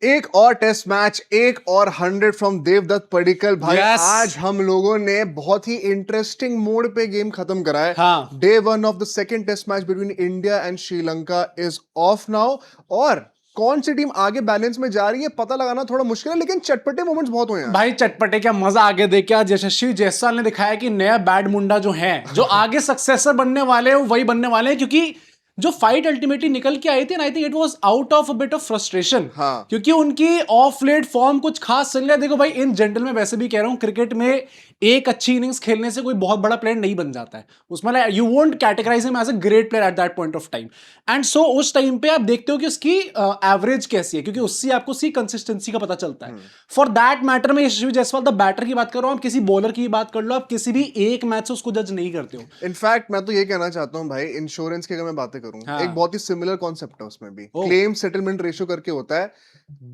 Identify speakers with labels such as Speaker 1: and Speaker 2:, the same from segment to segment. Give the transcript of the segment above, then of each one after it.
Speaker 1: एक और test match, एक और 100 फ्रॉम देवदत्त पडिक्कल भाई।
Speaker 2: Yes.
Speaker 1: आज हम लोगों ने बहुत ही इंटरेस्टिंग मोड पे गेम खत्म करा है।
Speaker 2: हाँ।
Speaker 1: Day 1 of the second test match between India and Sri Lanka is off now. और कौन सी टीम आगे बैलेंस में जा रही है पता लगाना थोड़ा मुश्किल है, लेकिन चटपटे मोमेंट्स बहुत हुए हैं।
Speaker 2: भाई चटपटे क्या मजा आगे देख के आज यशस्वी जायसवाल ने दिखाया कि नया बैड मुंडा जो है, जो आगे सक्सेसर बनने वाले हैं वही बनने वाले हैं, क्योंकि जो फाइट अल्टीमेटली निकल के आई थी ना, आई think it was out of a bit of frustration.
Speaker 1: हाँ।
Speaker 2: क्योंकि उनकी ऑफ लेट फॉर्म कुछ खास चल रहा है। देखो भाई, इन जनरल में वैसे भी कह रहा हूं, क्रिकेट में एक अच्छी इनिंग्स खेलने से कोई बहुत बड़ा प्लेयर नहीं बन जाता है। उसमें you won't categorise him as a great player at that point of time. And so उस टाइम पे आप देखते हो कि उसकी एवरेज कैसी है, क्योंकि उससे आपको उसकी कंसिस्टेंसी का पता चलता है। फॉर दैट मैटर में यशस्वी जायसवाल द बैटर की बात कर रहा हूं, आप किसी बॉलर की बात कर लो, आप किसी भी एक मैच से उसको जज नहीं करते हो।
Speaker 1: इनफैक्ट मैं तो ये कहना चाहता हूं भाई, इंश्योरेंस की अगर मैं बातें करूं,
Speaker 2: हाँ।
Speaker 1: एक बहुत ही सिमिलर कॉन्सेप्ट है उसमें भी।
Speaker 2: ओ।
Speaker 1: क्लेम सेटलमेंट रेशियो करके होता है,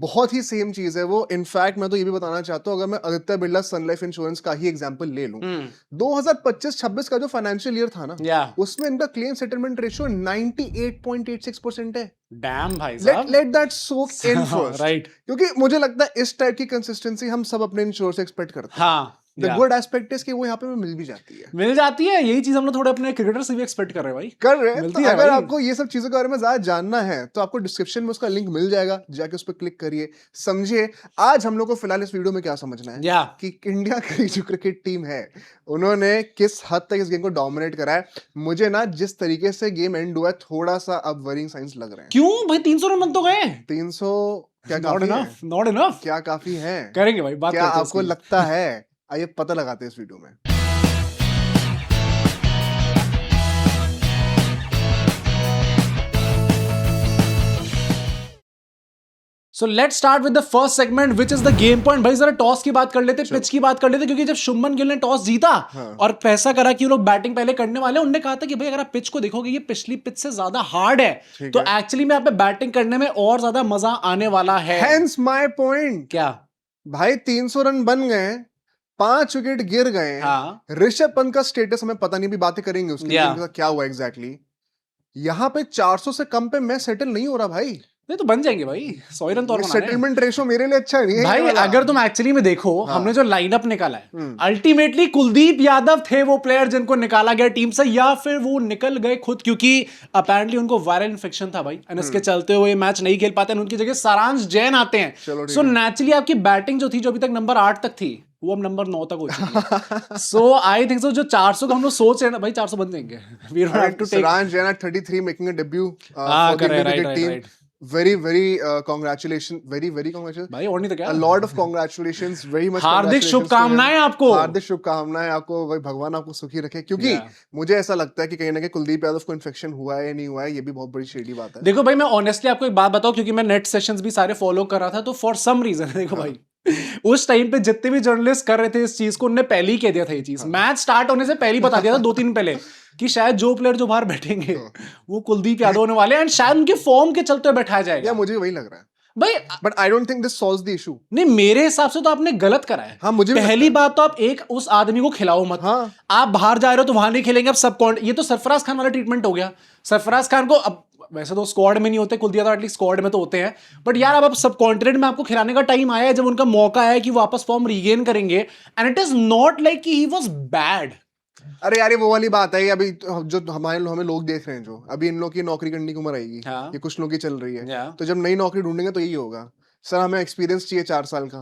Speaker 1: बहुत ही सेम चीज है वो। इनफैक्ट मैं तो ये भी बताना चाहता हूं, अगर मैं Aditya Birla Sun Life insurance का ही एग्जांपल ले लूं, 2025-26 का जो फाइनेंशियल ईयर था ना,
Speaker 2: या
Speaker 1: उसमें इनका क्लेम सेटलमेंट रेशियो 98.86% है।
Speaker 2: डैम भाई साहब।
Speaker 1: Let that soak in first.
Speaker 2: Right.
Speaker 1: क्योंकि मुझे लगता है इस टाइप की कंसिस्टेंसी हम सब अपने इंश्योर से एक्सपेक्ट करते हैं।
Speaker 2: हाँ।
Speaker 1: द गुड एस्पेक्ट इज कि वो यहाँ पे मिल भी जाती है।
Speaker 2: मिल जाती है, यही चीज हम लोग थोड़े अपने क्रिकेटर से भी एक्सपेक्ट कर रहे हैं भाई।
Speaker 1: कर रहे हैं।
Speaker 2: मिलती
Speaker 1: तो
Speaker 2: है
Speaker 1: अगर
Speaker 2: भाई।
Speaker 1: आपको ये सब चीजों के बारे में ज्यादा जानना है तो आपको डिस्क्रिप्शन में उसका लिंक मिल जाएगा, जाके उस पर क्लिक करिए, समझिए। आज हम लोग को फिलहाल इस वीडियो में क्या समझना है
Speaker 2: या
Speaker 1: कि इंडिया की जो क्रिकेट टीम है उन्होंने किस हद तक इस गेम को डोमिनेट करा है। मुझे ना जिस तरीके से गेम एंड हुआ है, थोड़ा सा अब वरिंग साइंस लग रहे हैं।
Speaker 2: क्यों भाई, 300 रन बन तो गए।
Speaker 1: 300 क्या
Speaker 2: नॉट
Speaker 1: काफी है?
Speaker 2: Enough, not enough.
Speaker 1: क्या काफी है?
Speaker 2: करेंगे भाई, बात
Speaker 1: क्या
Speaker 2: करते हैं
Speaker 1: आपको
Speaker 2: इसकी।
Speaker 1: लगता है? आइए पता लगाते हैं इस वीडियो में।
Speaker 2: So let's start with the first segment which is the game point. भाई जरा टॉस की बात कर लेते, पिच की बात कर लेते, क्योंकि जब शुभमन गिल ने टॉस जीता और पैसा करा कि वो लोग बैटिंग पहले करने वाले, उन्होंने कहा था कि भाई अगर आप पिच को देखोगे ये पिछली पिच से ज्यादा हार्ड है, तो एक्चुअली में यहाँ पे बैटिंग करने में और ज्यादा मजा आने वाला है।
Speaker 1: Hence my point।
Speaker 2: क्या
Speaker 1: भाई 300 रन बन गए, 5 विकेट गिर गए।
Speaker 2: हाँ।
Speaker 1: ऋषभ पंत का स्टेटस हमें पता नहीं, भी बातें करेंगे उसकी क्या हुआ एग्जैक्टली। यहाँ पे 400 से कम पे मैं सेटल नहीं हो रहा भाई।
Speaker 2: नहीं तो बन जाएंगे भाई, 100 रन तो और बनाने हैं।
Speaker 1: सेटलमेंट रेशो मेरे लिए अच्छा नहीं है
Speaker 2: भाई। अगर तुम एक्चुअली में देखो, हमने जो लाइनअप निकाला है, अल्टीमेटली कुलदीप यादव थे वो प्लेयर जिनको निकाला गया टीम से, या फिर वो निकल गए खुद, क्योंकि अपेरेंटली उनको वायरल इन्फेक्शन था भाई, एंड इसके चलते हुए मैच नहीं खेल पाते हैं। उनकी जगह सारांश जैन आते हैं। सो नेचुरली आपकी बैटिंग जो थी, जो अभी तक नंबर 8 तक थी, वो अब नंबर 9 तक हो चुकी है। सो आई थिंक सो जो 400 का हम लोग सोच रहे हैं ना भाई, 400 बन जाएंगे। We don't have to take
Speaker 1: Saransh Jain at 33 making a debut
Speaker 2: for the cricket team.
Speaker 1: very congratulations, very congratulations
Speaker 2: भाई, और नहीं तो क्या,
Speaker 1: a lot of congratulations, very much
Speaker 2: हार्दिक शुभकामनाएं आपको।
Speaker 1: हार्दिक शुभकामनाएं आपको भाई, भगवान आपको सुखी रखे। क्योंकि मुझे ऐसा लगता है कि कहीं ना कहीं कुलदीप यादव को इन्फेक्शन हुआ है या नहीं हुआ है, ये भी बहुत बड़ी शेडी बात है।
Speaker 2: देखो भाई, मैं ऑनेस्टली आपको एक बात बताऊं, क्योंकि मैं नेट सेशंस भी सारे फॉलो कर रहा था, तो फॉर सम रीजन देखो भाई, उस टाइम पे जितने भी जर्नलिस्ट कर रहे थे इस चीज को, उन्होंने पहले ही कह दिया था ये चीज, मैच स्टार्ट होने से पहले ही बता दिया था 2 दिन पहले, कि शायद जो प्लेयर जो बाहर बैठेंगे वो कुलदीप यादव होने वाले हैं, एंड शायद उनके फॉर्म के चलते बैठाया जाएगा।
Speaker 1: मुझे वही लग रहा है
Speaker 2: भाई,
Speaker 1: but I don't think this solves the issue.
Speaker 2: नहीं, मेरे हिसाब से तो आपने गलत करा है।
Speaker 1: हाँ, मुझे
Speaker 2: पहली बात तो आप एक उस आदमी को खिलाओ मत।
Speaker 1: हाँ।
Speaker 2: आप बाहर जा रहे हो तो वहां नहीं खेलेंगे, अब सब ये तो सरफराज खान वाला ट्रीटमेंट हो गया। सरफराज खान को अब वैसे तो स्क्वाड में नहीं होते, कुलदीप यादव एटलीस्ट स्क्वाड में तो होते हैं, बट यार अब सब कॉन्टिनेंट में आपको खिलाने का टाइम आया है, जब उनका मौका है कि वापस फॉर्म रीगेन करेंगे, and it is not like कि ही वाज बैड।
Speaker 1: अरे यार, ये वो वाली बात है, अभी जो हमें लोग देख रहे हैं, जो अभी इन लोग की नौकरी करने की उम्र आएगी, ये कुछ लोग की चल रही है, तो जब नई नौकरी ढूंढेंगे तो यही होगा, सर हमें एक्सपीरियंस चाहिए 4 साल का।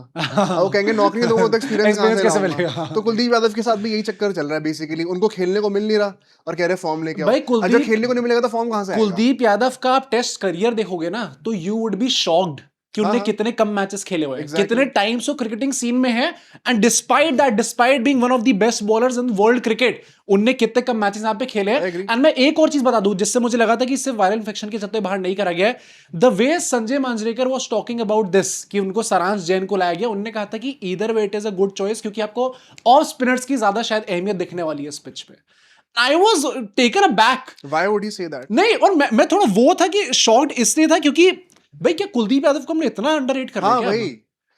Speaker 1: वो कहेंगे नौकरी दूंगा तो एक्सपीरियंस कैसे मिलेगा? तो कुलदीप यादव के साथ भी यही चक्कर चल रहा है बेसिकली। उनको खेलने को मिल नहीं रहा और कह रहे फॉर्म लेके आओ। भाई जब खेलने को नहीं मिलेगा तो फॉर्म कहां से आएगा?
Speaker 2: कुलदीप यादव का आप टेस्ट करियर देखोगे ना, तो यू वुड बी शॉक्ड कि उन्होंने कितने कम मैचेस खेले हुए हैं, कितने टाइम्स वो क्रिकेटिंग सीन में है, and despite that, despite being one of the best bowlers in world cricket, उनने कितने कम मैचेस यहाँ पे खेले हैं। एंड मैं एक और चीज बता दूं, जिससे मुझे लगा था कि इससे वायरल इन्फेक्शन के चलते बाहर नहीं करा गया है, the way Sanjay Manjrekar was talking about this, कि उनको सारांश जैन को लाया गया, उन्होंने कहा था कि either way it is a good choice, क्योंकि आपको ऑफ स्पिनर्स की ज्यादा शायद अहमियत दिखने वाली है इस पिच पे। I was taken aback.
Speaker 1: Why would he say that?
Speaker 2: नहीं, और मैं थोड़ा वो था कि शॉक्ड इसलिए था क्योंकि भाई क्या कुलदीप यादव को हमने इतना अंडररेट कर दिया?
Speaker 1: हाँ भाई,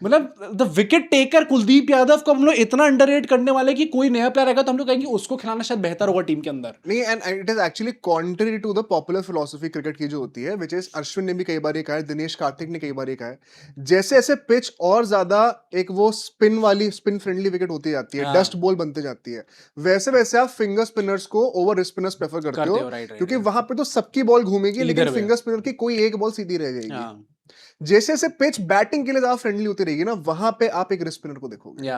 Speaker 2: मतलब the wicket taker Kuldeep Yadav को हम लोग इतना अंडररेट करने वाले कि कोई नया प्लेयर आएगा तो हम लोग कहेंगे उसको खिलाना शायद बेहतर होगा टीम के अंदर।
Speaker 1: नहीं, and it is actually contrary to the popular philosophy cricket की जो होती है, विच इज अश्विन ने भी कई बार ये कहा है, दिनेश कार्तिक ने कई बार ये कहा है, जैसे जैसे पिच और ज्यादा एक वो स्पिन फ्रेंडली विकेट होती जाती है, डस्ट बॉल बनते जाती है, वैसे वैसे आप फिंगर स्पिनर्स को ओवर स्पिनर्स प्रेफर करते हो, क्योंकि वहां पे तो सबकी बॉल घूमेगी लेकिन फिंगर स्पिनर की कोई एक बॉल सीधी रह जाएगी। जैसे जैसे पिच बैटिंग के लिए ज्यादा फ्रेंडली होती रहेगी ना, वहां पे आप एक स्पिनर को देखोगे।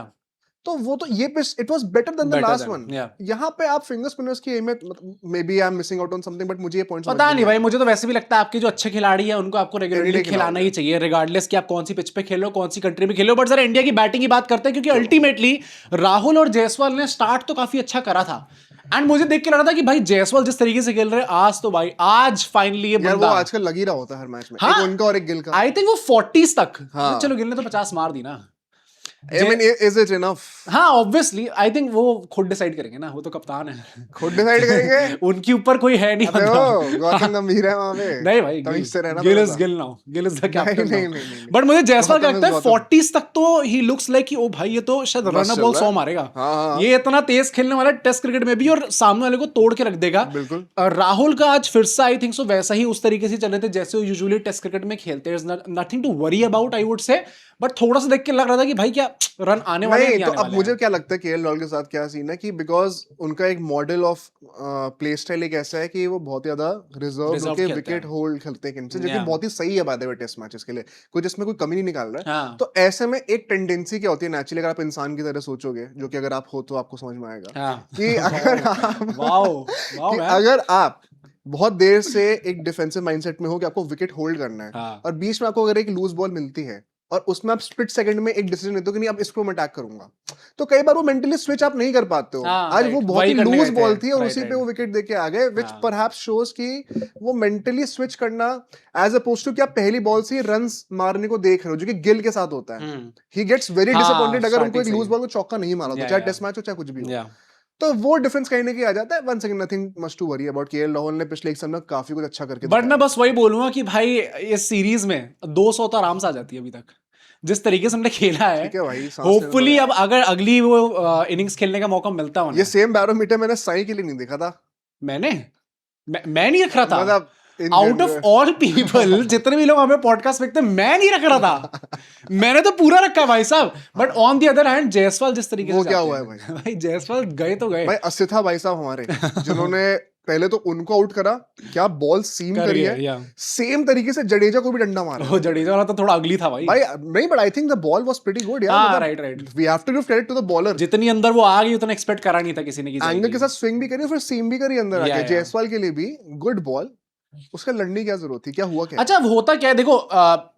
Speaker 1: तो वो तो ये pitch it was better than the last one. यहाँ पे आप फिंगर स्पिनर्स की अहमियत, maybe I am missing out on something, but मुझे ये पॉइंट
Speaker 2: पता नहीं भाई, मुझे तो वैसे भी लगता है आपके जो अच्छे खिलाड़ी हैं उनको आपको रेगुलरली खिलाना ही चाहिए, रिगार्डलेस कि आप कौन सी पिच पे खेलो, कौन सी कंट्री में खेलो। बट जरा इंडिया की बैटिंग की बात करते हैं, क्योंकि अल्टीमेटली राहुल और जायसवाल ने स्टार्ट तो काफी अच्छा करा था, एंड मुझे देख के लग रहा था कि भाई जायसवाल जिस तरीके से खेल रहे हैं आज, तो भाई आज फाइनली ये बंदा,
Speaker 1: वो आजकल लग ही रहा होता है हर मैच में।
Speaker 2: हाँ,
Speaker 1: एक उनका और एक गिल का।
Speaker 2: आई थिंक वो 40s तक, हाँ, चलो गिल ने तो 50 मार दी ना।
Speaker 1: I mean, is it enough?
Speaker 2: हाँ, obviously, I think वो खुद डिसाइड करेंगे ना, वो तो कप्तान है।
Speaker 1: खुद डिसाइड करेंगे?
Speaker 2: उनके ऊपर कोई है नहीं बंदा।
Speaker 1: गौतम गंभीर है वहाँ पे।
Speaker 2: नहीं भाई, Gill is the captain. But मुझे जायसवाल का लगता है 40s तक तो he looks like कि ओ भाई ये तो शायद रन बॉल 100 मारेगा। ये इतना तेज खेलने वाला टेस्ट क्रिकेट में भी, और सामने वाले को तोड़ के रख देगा।
Speaker 1: बिल्कुल।
Speaker 2: राहुल का आज फिर से आई थिंक सो वैसा ही उस तरीके से चल रहे थे जैसे वो यूजुअली टेस्ट क्रिकेट में खेलते हैं। Nothing to worry about, I would say, but थोड़ा सा देख के लग रहा था कि भाई क्या रन आने वाले हैं।
Speaker 1: तो अब मुझे क्या लगता है केएल राहुल के साथ क्या सीन है कि बिकॉज उनका एक मॉडल ऑफ प्ले स्टाइल एक ऐसा है कि वो बहुत ज्यादा रिजर्व होकर विकेट होल्ड खेलते हैं, जो कि बहुत ही सही है by the way test matches के लिए, कोई जिसमें कोई कमी नहीं निकाल रहा है। तो ऐसे में एक टेंडेंसी क्या होती है नेचुरली, अगर आप इंसान की तरह सोचोगे, जो कि अगर आप हो तो आपको समझ में आएगा कि अगर आप बहुत देर से एक डिफेंसिव माइंडसेट में हो कि आपको विकेट होल्ड करना है, और बीच में आपको अगर एक लूज बॉल मिलती है और उसमें आप स्प्लिट सेकंड में एक डिसीजन लेते हो कि नहीं अब इसको मैं अटैक करूंगा, तो कई बार वो मेंटली स्विच आप नहीं कर पाते हो। आज वो बहुत ही लूज बॉल थी और उसी पे वो विकेट देके आ गए, व्हिच परहैप्स शोज कि वो मेंटली स्विच करना एज अपोज्ड टू कि आप पहली बॉल से रन्स मारने को देख रहे हो, जो कि गिल के साथ होता है। ही गेट्स वेरी डिसअपॉइंटेड अगर उनको एक लूज बॉल को चौका नहीं मारा तो, चाहे टेस्ट मैच हो चाहे कुछ भी हो। तो वो डिफरेंस कहीं ना कहीं आ जाता है। One second, nothing much to worry about. KL Rahul ने पिछले एक समय काफी कुछ अच्छा करके,
Speaker 2: बट मैं बस वही बोलूंगा कि भाई इस सीरीज में 200 तो आराम से आ जाती है अभी तक, जिस तरीके से हमने खेला है। होपफुली अब अगर अगली वो इनिंग्स खेलने का मौका मिलता है।
Speaker 1: ये सेम बैरोमीटर मैंने साई के लिए नहीं देखा था।
Speaker 2: मैं नहीं रख रहा था, मतलब आउट ऑफ ऑल पीपल जितने भी लोग हमें पॉडकास्ट देखते हैं, मैं नहीं रख रहा था। मैंने तो पूरा रखा है भाई साहब। But on the other hand Jaiswal जिस तरीके से,
Speaker 1: वो क्या हुआ है
Speaker 2: भाई जायसवाल गए तो गए
Speaker 1: भाई। असिथा भाई साहब हमारे जिन्होंने पहले तो उनको आउट करा, क्या बॉल सीम करी है, सेम तरीके से जडेजा को भी डंडा मारा।
Speaker 2: वो जडेजा वाला तो थोड़ा अगली था भाई
Speaker 1: नहीं, but I think the ball was pretty good यार।
Speaker 2: Right,
Speaker 1: we have to give credit to the bowler.
Speaker 2: जितनी अंदर वो आ गई उतना एक्सपेक्ट करा नहीं था किसी ने।
Speaker 1: एंगल के साथ स्विंग भी करी, फिर सीम भी करी अंदर आके। जायसवाल के लिए भी गुड बॉल, उसका लड़ने की क्या जरूरत थी, क्या हुआ क्या?
Speaker 2: अच्छा, होता क्या है देखो,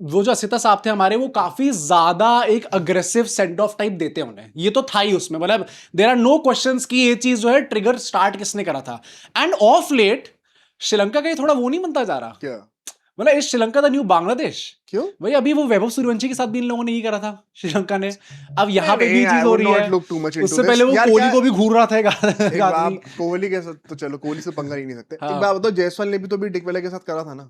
Speaker 2: वो जो असिता साहब थे हमारे, वो काफी ज्यादा एक अग्रेसिव सेंड ऑफ टाइप देते हैं उन्हें, ये तो था ही उसमें। मतलब देयर आर नो क्वेश्चंस कि ये चीज जो है ट्रिगर स्टार्ट किसने करा था। एंड ऑफ लेट श्रीलंका का ये थोड़ा वो नहीं बनता जा रहा
Speaker 1: क्या,
Speaker 2: मतलब इस श्रीलंका दा न्यू बांग्लादेश।
Speaker 1: क्यों
Speaker 2: भाई? अभी वो वैभव सूर्यवंशी के साथ भी इन लोगों ने ये करा था श्रीलंका ने, अब यहाँ पे भी चीज हो रही है। उससे पहले वो कोहली को भी घूर रहा था।
Speaker 1: कोहली के साथ तो चलो, कोहली से पंगा ही नहीं सकते। एक बात बताओ, जायसवाल ने भी तो भी डिकवेला के साथ करा था ना।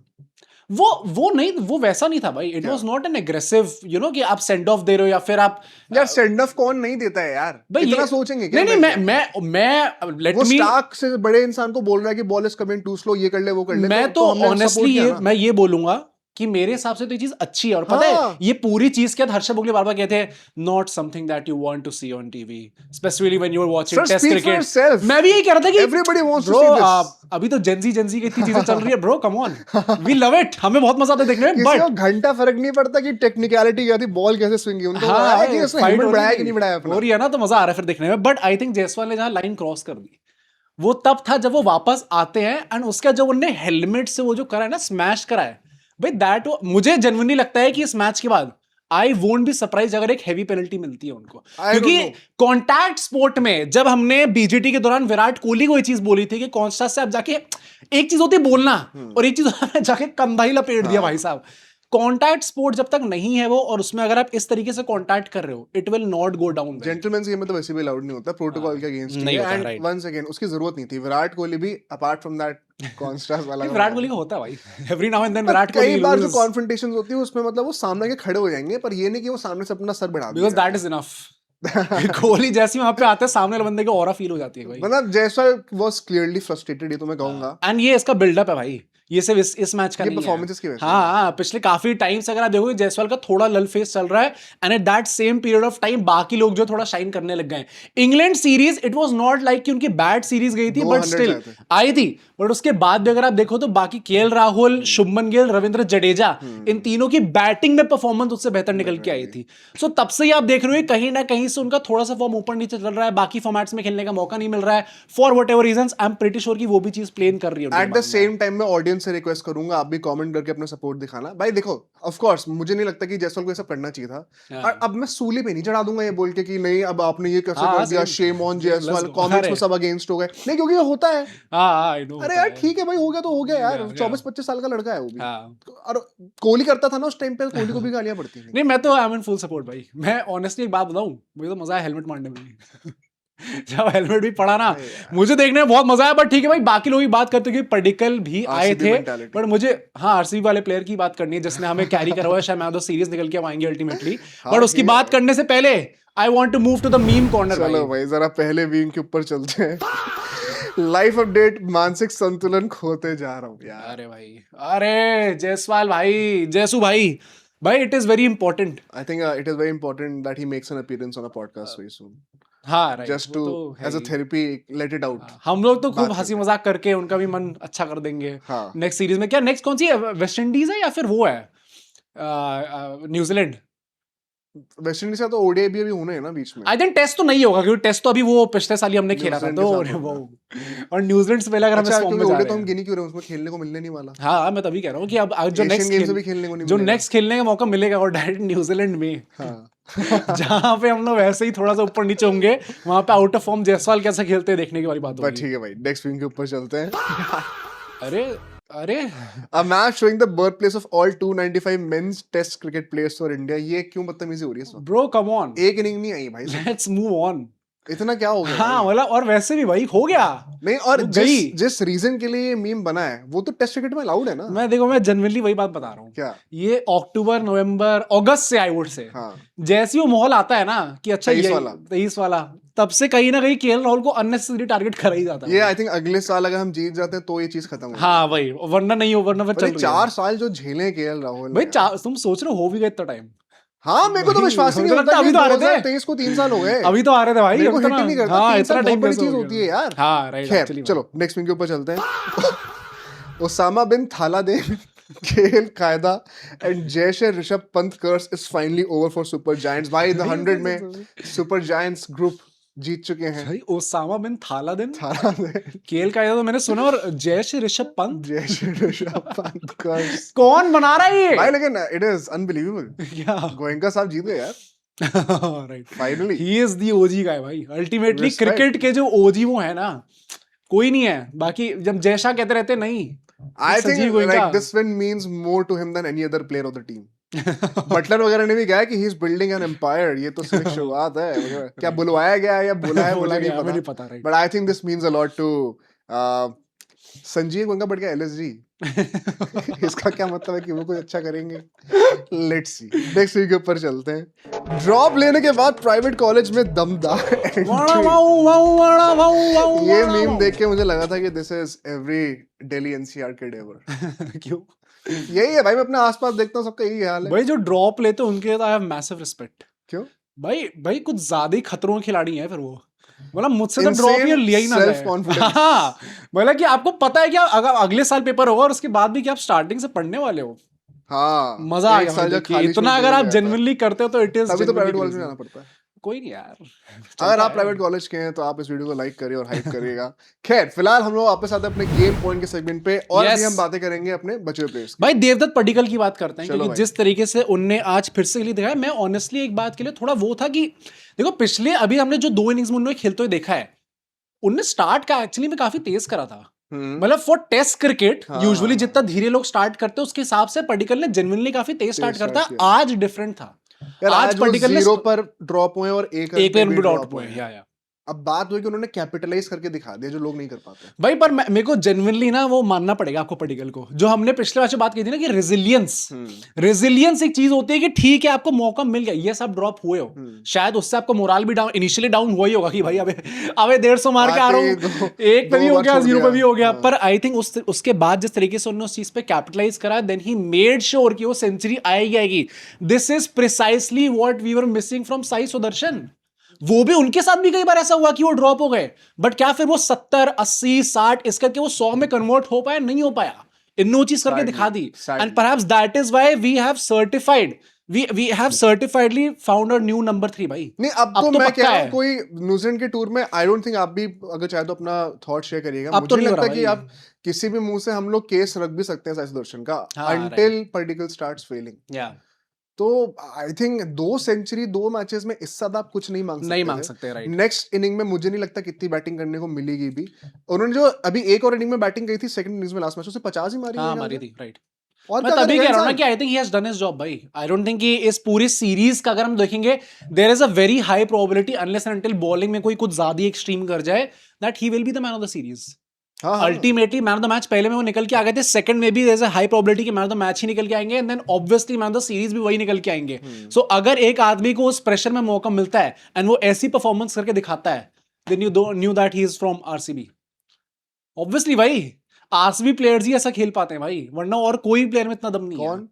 Speaker 2: वो नहीं, वो वैसा नहीं था भाई। It was not an aggressive, you know, कि आप सेंड ऑफ दे रहे हो या फिर आप
Speaker 1: यार सेंड ऑफ कौन नहीं देता है यार, इतना सोचेंगे क्या?
Speaker 2: नहीं, मैं लेट मी,
Speaker 1: स्टार्क से बड़े इंसान को बोल रहा है कि ball is coming too slow, ये कर ले वो कर ले।
Speaker 2: मैं तो ऑनेस्टली मैं ये बोलूंगा कि मेरे हिसाब से तो ये चीज अच्छी है। और पता है ये पूरी चीज क्या, हर्षद भोगले बार बार कहते हैं, not something that you want to see on TV, specially when you are watching test cricket. मैं भी यही कह रहा था कि
Speaker 1: everybody wants to see this.
Speaker 2: अभी तो जेंजी की इतनी चीजें चल रही है bro, come on, we love it, हमें बहुत मजा आता है देखने में।
Speaker 1: बट घंटा फर्क नहीं पड़ता कि टेक्निकलिटी क्या थी, बॉल कैसे स्विंग की, उनको है कि उसने हेलमेट बढ़ाया कि नहीं बढ़ाया अपना,
Speaker 2: हो रही है ना, तो मजा आ रहा है फिर देखने में। बट आई थिंक जायसवाल ने जहां लाइन क्रॉस कर दी वो तब था जब वो वापस आते हैं, एंड उसका जो उन्होंने हेलमेट से वो जो करा है ना, स्मैश करा है भाई, दैट मुझे जेन्युइनली लगता है कि इस मैच के बाद आई वोंट बी सरप्राइज अगर एक हैवी पेनल्टी मिलती है उनको, क्योंकि कॉन्टैक्ट स्पोर्ट में जब हमने बीजीटी के दौरान विराट कोहली को ये चीज बोली थी कि कॉन्स्टेंस से आप जाके, एक चीज होती है बोलना और एक चीज जाके कंधा ही लपेट दिया भाई साहब। कॉन्टैक्ट स्पोर्ट जब तक नहीं है वो, और उसमें अगर आप इस तरीके से कॉन्टैक्ट कर रहे हो, it will not go down.
Speaker 1: Gentleman game में तो वैसे भी अलाउड नहीं होता, प्रोटोकॉल के अगेंस्ट नहीं है। एंड वंस अगेन उसकी जरूरत नहीं थी। विराट कोहली भी अपार्ट फ्रॉम दैट कॉन्स्ट्रास्ट वाला
Speaker 2: विराट कोहली का होता है भाई, every now and then Virat Kohli
Speaker 1: कई बार जो कॉन्फ्रंटेशंस होती है उसमें मतलब वो सामने के खड़े हो जाएंगे, पर ये नहीं कि वो सामने से अपना सर बढ़ा देंगे,
Speaker 2: because that is enough. Kohli जैसे वहां पे आते हैं, सामने वाले बंदे को ऑरा फील हो जाती है भाई।
Speaker 1: मतलब जायसवाल वाज क्लियरली फ्रस्ट्रेटेड, ये तो मैं कहूंगा।
Speaker 2: एंड ये इसका बिल्डअप है भाई, ये सिर्फ इस मैच का नहीं है,
Speaker 1: परफॉर्मेंसेस की वजह से।
Speaker 2: हाँ, पिछले काफी टाइम से अगर आप देखोगे जायसवाल का थोड़ा लल फेस चल रहा है, and at that same period of time बाकी लोग जो थोड़ा शाइन करने लग गए। England series it was not like कि उनकी बैड सीरीज गई थी, बट स्टिल आई थी। बट उसके बाद भी अगर आप देखो तो बाकी केएल राहुल, शुभमन गिल, रविंद्र जडेजा, इन तीनों की बैटिंग में परफॉर्मेंस उससे बेहतर निकल के आई थी। सो तब से ही आप देख रहे हो कहीं ना कहीं से उनका थोड़ा सा फॉर्म ऊपर नीचे चल रहा है, बाकी फॉर्मेट्स में खेलने का मौका नहीं मिल रहा है for what ever reasons. I am pretty sure कि वो भी चीज प्लेन कर रही है।
Speaker 1: एट द सेम टाइम में ऑडियंस से रिक्वेस्ट करूंगा, आप भी कमेंट करके अपना सपोर्ट दिखाना भाई। देखो ऑफ कोर्स मुझे नहीं लगता कि जायसवाल को ऐसा करना चाहिए था, और अब मैं सूली पे नहीं चढ़ा दूंगा ये बोल के कि नहीं अब आपने ये कैसे कर दिया, शेम ऑन जायसवाल, कमेंट्स में सब अगेंस्ट हो गए। नहीं, क्योंकि ये होता है। अरे यार ठीक है भाई, हो गया तो हो गया यार, 24-25 साल का लड़का है वो भी। और कोहली करता था ना उस टाइम पे, कोहली को भी गालियां पड़ती थी।
Speaker 2: नहीं, मैं तो I am in full support भाई। मैं ऑनेस्टली एक बात बताऊं, मुझे तो मजा आया हेलमेट मारने में। जब हेलमेट भी पड़ा ना, मुझे देखने में बहुत मजा आया। बट ठीक है भाई, बाकी लोग भी बात करते कि पर्टिकल भी आए थे, बट मुझे हाँ आरसीबी वाले प्लेयर की बात करनी है जिसने हमें कैरी करा हुआ है। शायद मैं तो सीरीज निकल के आएंगे अल्टीमेटली, बट उसकी बात करने से पहले I want to move to the meme corner.
Speaker 1: चलो भाई जरा पहले मीम के ऊपर चलते हैं। लाइफ अपडेट, मानसिक संतुलन खोते जा रहा हूँ यार।
Speaker 2: अरे भाई, अरे जायसवाल भाई, जयसू भाई, it is very important.
Speaker 1: I think it is very important that he makes an appearance on a podcast very soon.
Speaker 2: हाँ right,
Speaker 1: just to as a therapy, let it out.
Speaker 2: हम लोग तो खूब हंसी मजाक करके उनका भी मन अच्छा कर देंगे। नेक्स्ट सीरीज में क्या, नेक्स्ट कौन सी है, वेस्ट इंडीज है या फिर वो है न्यूजीलैंड?
Speaker 1: वेस्ट इंडीज का तो ओडीआई भी अभी होने हैं ना बीच में।
Speaker 2: आई थिंक टेस्ट तो नहीं होगा, क्योंकि टेस्ट तो अभी वो पिछले साल ही हमने खेला था, तो वो और न्यूजीलैंड से पहले अगर हम इस फॉर्म में जा रहे हैं
Speaker 1: तो हम गिनी क्यों रहे हैं, उसमें खेलने को मिलने नहीं वाला।
Speaker 2: हाँ, मैं तभी कह रहा हूँ कि अब जो नेक्स्ट खेलने का मौका मिलेगा और डायरेक्ट न्यूजीलैंड में, जहाँ पे हम लोग वैसे ही थोड़ा सा ऊपर नीचे होंगे, वहां पे आउट ऑफ फॉर्म जायसवाल कैसे खेलते हैं देखने की वाली बात होगी।
Speaker 1: ठीक है भाई, नेक्स्ट वीक के ऊपर चलते हैं।
Speaker 2: अरे
Speaker 1: a match showing the birthplace of all 295 men's test cricket players for India। ये क्यों बदतमीजी हो रही है?
Speaker 2: ब्रो कम ऑन,
Speaker 1: एक इनिंग नहीं आई भाई,
Speaker 2: लेट्स मूव ऑन।
Speaker 1: इतना क्या हो गया?
Speaker 2: हाँ मतलब, और वैसे भी भाई हो गया
Speaker 1: नहीं, और जिस रीजन के लिए ये मीम बना है वो तो टेस्ट क्रिकेट में अलाउड है ना।
Speaker 2: मैं जनरली वही बात बता रहा हूँ।
Speaker 1: क्या
Speaker 2: ये अक्टूबर, नवंबर, अगस्त से आई वुड से, जैसे ही वो माहौल आता है ना कि अच्छा 23 वाला, तब से कहीं ना कहीं केएल राहुल को अननेसेसरी टारगेट करा ही जाता है।
Speaker 1: ये आई थिंक अगले साल अगर हम जीत जाते हैं तो ये चीज खत्म हो।
Speaker 2: हाँ भाई, वरना नहीं हो, वरना फिर
Speaker 1: 4 साल जो झेले केएल राहुल
Speaker 2: भाई, तुम सोच रहे हो भी गया इतना टाइम।
Speaker 1: हाँ, मेरे को तो विश्वास नहीं होता।
Speaker 2: अभी तो आ रहे थे,
Speaker 1: 2023 को 3 साल हो गए।
Speaker 2: अभी तो आ रहे थे भाई,
Speaker 1: मेरे को हिट नहीं करता।
Speaker 2: हाँ,
Speaker 1: 3 साल
Speaker 2: इतना
Speaker 1: बहुत बड़ी चीज होती है यार।
Speaker 2: हाँ राइट,
Speaker 1: खैर चलो नेक्स्ट वीक के ऊपर चलते हैं। ओसामा बिन थालादेन, खेल कायदा एंड जैसे Rishabh Pant curse is finally over for super giants. भाई द 100 में सुपर जायंट्स ग्रुप जीत चुके हैं
Speaker 2: भाई। ओसामा बिन थालादेन खेल कायदा तो मैंने सुना, और जैसे ऋषभ पंत कर्स कौन बना रहा है ये
Speaker 1: भाई? लेकिन इट इज अनबिलीवेबल। क्या गोयनका साहब जीत गए यार।
Speaker 2: Right,
Speaker 1: finally
Speaker 2: he is the OG guy भाई। अल्टीमेटली क्रिकेट के जो ओजी वो है ना, कोई नहीं है। बाकी जब जैसा कहते रहते नहीं,
Speaker 1: I think like this win means more to him than any other player of the team. Buttler वगैरह ने भी कहा कि he is building an empire. ये तो सिर्फ शुरुआत है। क्या बुलवाया गया है या बोला है मुझे नहीं पता, but I think this means a lot to Sanjiv Goenka but क्या एलएसजी। इसका क्या मतलब है कि वो कुछ अच्छा करेंगे? Let's see. नेक्स्ट वीक के ऊपर चलते हैं। ड्रॉप लेने के बाद प्राइवेट कॉलेज में दमदार एंट्री। ये मीम देख के मुझे लगा था कि this is every Delhi NCR kid ever. क्यों? यही है भाई, मैं अपने आसपास देखता हूँ सबका यही हाल है
Speaker 2: भाई। जो ड्रॉप लेते हैं उनके आई हैव मैसिव रिस्पेक्ट।
Speaker 1: क्यों
Speaker 2: भाई कुछ ज्यादा ही खतरों के खिलाड़ी हैं फिर वो। मतलब मुझसे तो ड्रॉप ये लिया ही ना जाए। हाँ, मतलब कि आपको पता है कि अगर अगले साल पेपर होगा और उसके बाद भी कि आप स्टार्टिंग से पढ़ने वाले हो।
Speaker 1: हाँ,
Speaker 2: मजा आ गया। इतना अगर आप जेन्युइनली करते हो तो इट इज,
Speaker 1: तभी तो प्राइवेट कॉलेज में जाना पड़ता है।
Speaker 2: कोई नहीं यार,
Speaker 1: अगर आप प्राइवेट कॉलेज के हैं तो आप इस वीडियो को लाइक करिए और हाइप करिएगा। खैर फिलहाल हम लोग आपके साथ अपने गेम पॉइंट के सेगमेंट पे और भी हम बातें करेंगे अपने बचे हुए प्लेयर्स।
Speaker 2: भाई देवदत्त पडिक्कल की बात करते हैं, क्योंकि जिस तरीके से उनने आज फिर से दिखाया, मैं ऑनेस्टली एक बात के लिए थोड़ा वो था कि देखो पिछले अभी हमने जो 2 इनिंग्स में उन्होंने खेलते हुए देखा है, उनने स्टार्ट का एक्चुअली में काफी तेज करा था। मतलब फॉर टेस्ट क्रिकेट यूजुअली जितना धीरे लोग स्टार्ट करते हैं उसके हिसाब से पर्टिकल ने जेन्युइनली काफी तेज स्टार्ट करता है। आज डिफरेंट था,
Speaker 1: आज पर्टिकल 0 पर ड्रॉप हुए और एक
Speaker 2: पे उनको ड्रॉप हुए। या
Speaker 1: अब बात हुई कि उन्होंने कैपिटलाइज करके दिखा दिया जो लोग नहीं कर पाते
Speaker 2: भाई। पर मेरे को जेन्युइनली ना वो मानना पड़ेगा आपको पर्टिकल को, जो हमने पिछले मैच में बात की थी ना कि रेजिलियंस एक चीज होती है कि ठीक है आपको मौका मिल गया, ये सब ड्रॉप हुए हो, शायद उससे आपको मोरल भी डाउन इनिशियली डाउन हुआ ही होगा कि भाई अबे 150 मार के आ रहा हूँ, एक पे भी हो गया 0 पे भी हो गया। पर आई थिंक उसके बाद जिस तरीके से उन्होंने उस चीज पे कैपिटलाइज करा, देन ही मेड श्योर कि वो सेंचुरी आएगी। This is precisely what we were missing from Sai Sudharsan. वो भी उनके साथ भी कई बार ऐसा हुआ कि वो ड्रॉप हो गए, बट क्या फिर वो 70 80 60 इस करके वो 100 में कन्वर्ट हो पाया? नहीं हो पाया। इन्होंने वो चीज करके दिखा दी, and perhaps that is why we have certified we have certifiedly found a new number 3 भाई।
Speaker 1: नहीं अब तो मैं कह रहा हूं कोई न्यूजीलैंड के टूर में आई डोंट थिंक आप भी अगर चाहे तो अपना थॉट शेयर करिएगा। मुझे लगता है कि आप किसी भी मुंह से हम लोग केस रख भी सकते हैं साई सुदर्शन का until particle starts failing। तो आई थिंक 2 सेंचुरी 2 मैचेस में इससे ज्यादा आप कुछ नहीं मांग सकते
Speaker 2: राइट।
Speaker 1: नेक्स्ट इनिंग में मुझे नहीं लगता कितनी बैटिंग करने को मिलेगी भी। उन्होंने जो अभी एक और इनिंग में बैटिंग की थी सेकंड इनिंग्स में लास्ट मैच उससे 50 ही मारी
Speaker 2: थी राइट।
Speaker 1: और
Speaker 2: मैं तभी कह रहा हूं ना कि I think he has done his job भाई। आई डोंट थिंक कि इस पूरी सीरीज का अगर हम देखेंगे there is a very high probability unless and until bowling में कोई कुछ ज्यादा एक्सट्रीम कर जाए that he will be the man of the series. Ultimately man of the match पहले में वो निकल के आ गए थे, सेकंड में भी there is a high probability कि मैन ऑफ द मैच ही निकल के आएंगे, and then obviously man of the series भी वही निकल के आएंगे। सो अगर एक आदमी को उस प्रेशर में मौका मिलता है एंड वो ऐसी परफॉर्मेंस करके दिखाता है, then you knew that he is from RCB. Obviously भाई आरसीबी प्लेयर्स ही ऐसा खेल पाते हैं भाई, वरना और कोई प्लेयर में इतना दम नहीं है।
Speaker 1: कौन?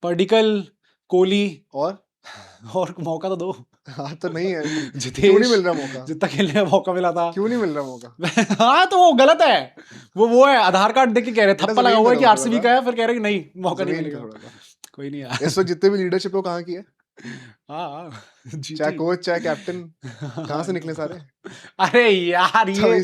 Speaker 2: पर्टिकल, कोहली
Speaker 1: और
Speaker 2: मौका तो दो।
Speaker 1: हाँ तो नहीं है क्यों नहीं मिल रहा मौका?
Speaker 2: जितना खेलने का मौका मिला था क्यों
Speaker 1: नहीं मिल रहा मौका?
Speaker 2: हाँ तो वो गलत है, वो है आधार कार्ड देख के कह रहे थप्पा लगा हुआ है कि आरसीबी का है, फिर कह रहे कि नहीं मौका नहीं मिलेगा। कोई नहीं यार,
Speaker 1: इस वक्त जितने भी लीडरशिप है वो कहाँ की है?
Speaker 2: हाँ
Speaker 1: चाहे कोच चाहे कैप्टन कहाँ से निकले सारे?
Speaker 2: अरे यार ये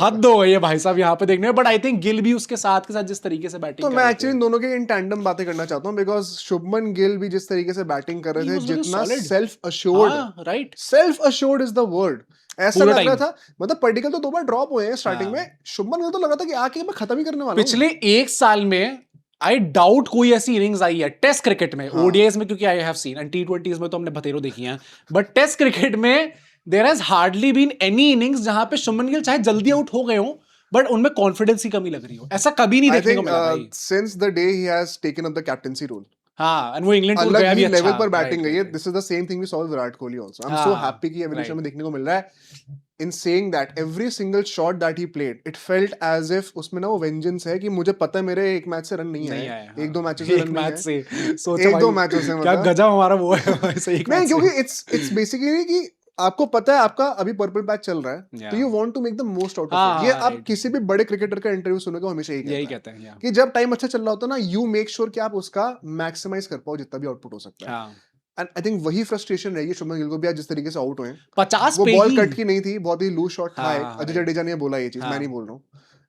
Speaker 2: हद हो गई है भाई साहब यहाँ पे देखने में। बट आई थिंक गिल भी उसके साथ जिस तरीके से बैटिंग
Speaker 1: तो मैं एक्चुअली दोनों के इन टैंडम बातें करना चाहता हूँ बिकॉज शुभमन गिल भी जिस तरीके से बैटिंग कर रहे थे, जितना self assured, right, self assured is the word, ऐसा लग रहा था। मतलब पर्टिकल तो 2 बार ड्रॉप हुए हैं स्टार्टिंग में, शुभमन गिल तो लगा था कि आके मैं खत्म ही करने वाला हूं।
Speaker 2: पिछले 1 साल में आई डाउट कोई ऐसी इनिंग्स आई है टेस्ट क्रिकेट में, ओडीआईज में क्योंकि आई हैव सीन, एंड टी20s में तो हमने बतेरो देखी हैं, बट टेस्ट क्रिकेट में there has hardly been any innings जहां पे शुभमन गिल चाहे जल्दी आउट हो गए हो बट उनमें कॉन्फिडेंस की कमी लग रही हो। ऐसा कभी नहीं देखने को मिला भाई
Speaker 1: since the day he has taken up the captaincy role.
Speaker 2: हाँ, एंड वो इंग्लैंड टूर गया भी अच्छा
Speaker 1: लेवल पर बैटिंग गई है। This is the same thing we saw with Virat Kohli also. I am so happy कि एवोल्यूशन में देखने को मिल रहा है। In saying that every single shot that he played, it felt as if उसमें ना वो vengeance है कि मुझे पता है मेरे एक मैच से रन नहीं आए, 1-2 मैचेस से रन नहीं आए, सोचो 1-2 मैचों से
Speaker 2: क्या गजब हमारा वो है वैसे एक
Speaker 1: नहीं, क्योंकि it's basically कि आपको पता है आपका अभी पर्पल पैच चल रहा है तो you want to make the most out of it. ये आप किसी भी बड़े क्रिकेटर का इंटरव्यू सुनोगे हमेशा यही कहते हैं कि जब टाइम अच्छा चल रहा होता है ना, यू मेक श्योर कि आप उसका मैक्सिमाइज कर पाओ जितना भी आउटपुट हो सकता है। एंड आई थिंक वही फ्रस्ट्रेशन रहेगी शुभमन गिल को भी आज जिस तरीके से आउट हुए
Speaker 2: 50
Speaker 1: वो बॉल कट की नहीं थी, बहुत ही लूज शॉट था। अजय जडेजा ने बोला ये चीज, मैं नहीं बोल रहा हूँ।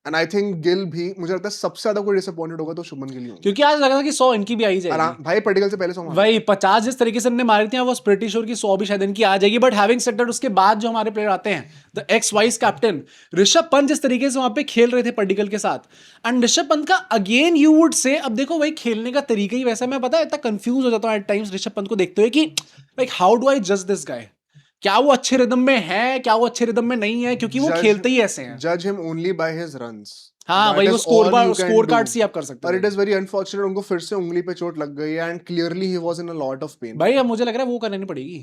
Speaker 1: एंड आई थिंक गिल भी, मुझे लगता है सबसे ज्यादा कोई डिसअपॉइंटेड होगा तो शुभमन गिल ही होगा,
Speaker 2: क्योंकि आज लगा था कि 100 इनकी भी आई जाएगी
Speaker 1: भाई। पर्टिकल से पहले 100
Speaker 2: वही 50 जिस तरीके से इन्होंने मारी थी वो प्रीटी श्योर की 100 भी शायद इनकी आ जाएगी। बट हैविंग सेड दैट उसके बाद जो हमारे प्लेयर आते हैं, the x vice captain Rishabh Pant जिस तरीके से वहां पे खेल रहे थे पर्टिकल के साथ, एंड ऋषभ पंत का अगेन यू वुड से, अब देखो भाई खेलने का तरीका ही वैसा, मैं पता है इतना कंफ्यूज हो जाता हूँ एट टाइम्स ऋषभ पंत को देखते हुए कि लाइक हाउ डू आई जज दिस गाय, क्या वो अच्छे रिदम में है, क्या वो अच्छे रिदम में नहीं है, क्योंकि वो खेलते ही ऐसे हैं।
Speaker 1: जज him only by his runs.
Speaker 2: हाँ वही वो स्कोर कार्ड से आप कर सकते
Speaker 1: हैं। और इट इज वेरी अनफॉर्चुनेट उनको फिर से उंगली पे चोट लग गई है and clearly he was in a lot of pain.
Speaker 2: भाई अब मुझे लग रहा है वो करनी नहीं पड़ेगी,